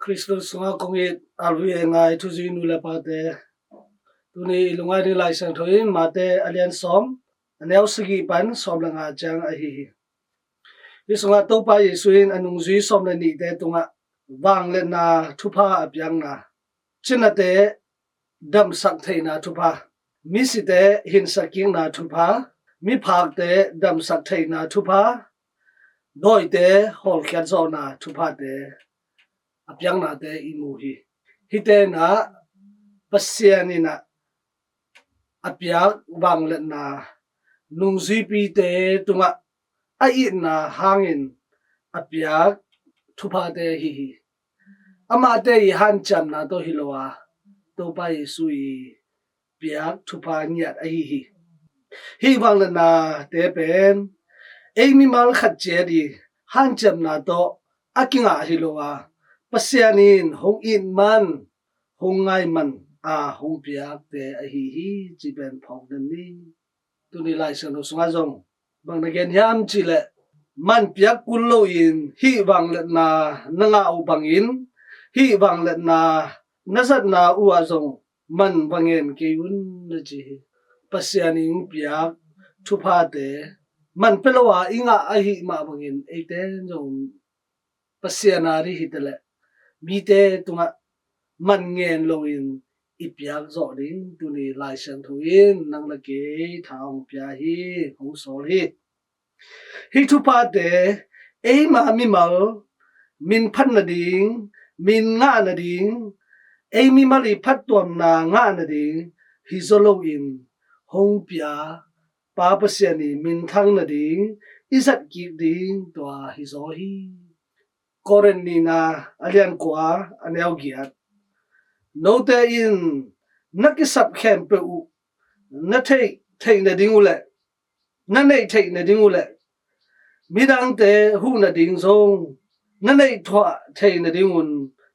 Christmas sunga kongit alwi ngai thu ji nu la pa te tuni lungai ni lai sang thoin mate alian som anel sigi pan som la nga chang a hi hi sunga to pa yesuin anung ji som la ni te tunga wang le na thupa apyang na china te dam sak theina thupa mi si te hin saking na thupa mi phak te dam sak theina thupa doi te hol khat zo na thupa te apyang na te imu hi te na pasiani na apyak wang le na nungzi pi te tunga ai na hangin apyak thupa te hi ama te han cham na to hilowa to pa sui piak thupa nyat a hi wang le na te pen mi mal khat che di han cham na to akinga hilowa pasianin hong in man hong ngai man hong piak te a hi chi ben phong den ni tu ni lai san sunga jong bang na gen yam chi le man piak kul lo in hi wang le na nga u bang in hi wang le na nazat na u a jong man bangen ke un na chi pasianin piak thupa te man pelowa inga a hi ma bangin eten jong pasianari hitele mi te tunga man ngen loin ipiak zo ding tuni lai san thuin nang la ke thang pya hi hong sol hi thupa te ma mi mal min phan na ding min nga na ding mi mali phat tuam na nga na ding hi zolo in hong pya pa pasiani min thang na ding izat ki ding twa hi zo hi koren ni na alian kwa anel giat no te in nakisap khem pe u na thei na ding ule na nei thei na ding ule midang te hu na ding zong na nei thwa thei na ding un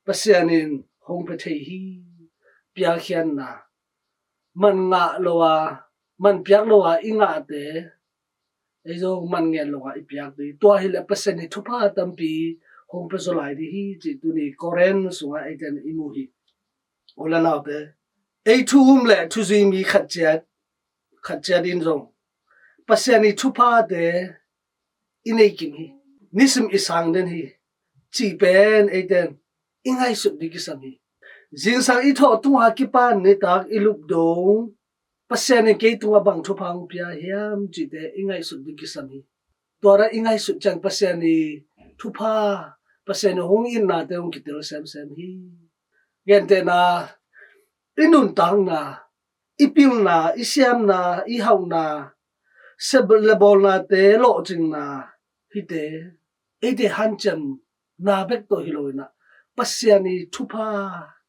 pasianin hong pe thei hi pya khian na man nga lowa man piak lowa inga te ezo man nge lowa ipiak te to hi le pasani thupa tampi hong pe zo lai di hi chi tu ni koren sunga eten imu hi ola naw te thu le thu zi mi khat chat in zong pasiani thupa te inei kim hi nisim isang den hi chi pen eten ingai su di ki sami jing sang i tho tu ha ki pan ne tak ilup dong pasiani ke tu bang thu phang pia hiam chi te ingai su di ki sami tora ingai su chang pasiani thupa pasiani hong in na te hong ki tel sem hi gen te na inun tang na ipil na isiam na I hau na sebelebol na te lo jing na hite ede hancham na bek to hiloina pasiani thupa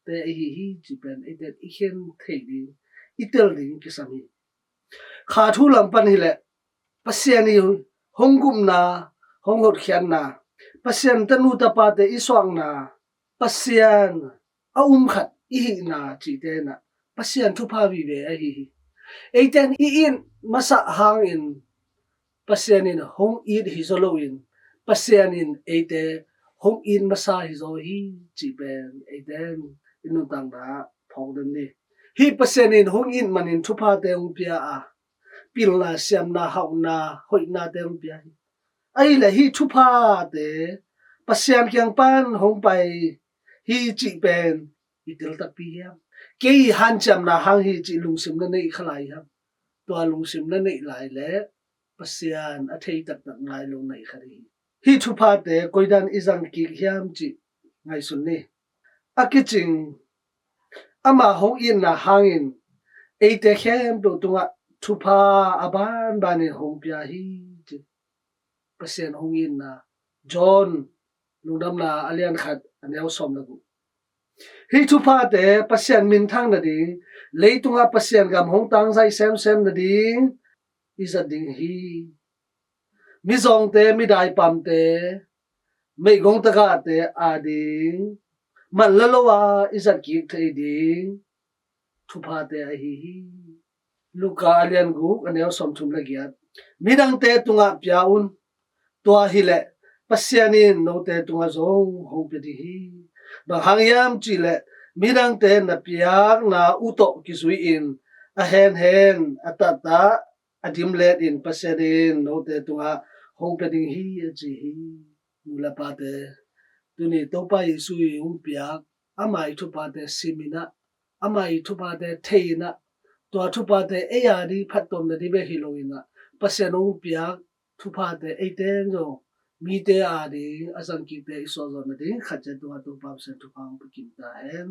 te hi chi pen ede ikhen thei di itel ding ki sami kha thu lam pan hi le pasiani hongum na hongot khian na pasian tanu ta pa te iswang na pasian khat hi na chi te na pasian thupa bi ve a hi eten in masa hang in pasianin hong it hi zolo in pasianin ete hong in masa hi zo hi chi ben eten inu tang da phong den ni hi pasianin hong in manin thupa te ung pia pil na siam na hau na hoi na te ung pia ai la hi thupa te pasian kyang pan hong pai hi chi ben itil ta pi ya ke han cham na hang hi chi lungsim na nei khalai ha to lungsim na nei lai le pasian a thei tak tak ngai lo nei khari hi thupa te koidan izang ki hiam chi ngai sun ni akiching ama hong in na hangin te khem to tunga thupa aban bani hong pia hi chi pasian hong in na john lungdam na alian khat anel som na gu hi thupa te pasian min thang na ding leitunga pasian gam hong tang sai sem na ding izat ding hi mi zong te mi dai pam te mei gong ta ga te ding man lalowa izat ki thei ding thupa te hi luka alian gu anel som thum la giat midang te tunga pyaun to hi le pasianin no te tunga zong hong pe di hi bang hangyam chile midang te na piak na uto kisui in a hen atata adim let in paserin no te tunga hong peding hi chi hi nula pa te tuni topa isui hong piak amai thu pa te simina amai thu pa te theina to thu pa te eyari phatom na dibe hiloina pasenong piak thu pa te eiten jo mi te a di asang ki te iso zo na ding khache tu pa se thu pang pikin ta hen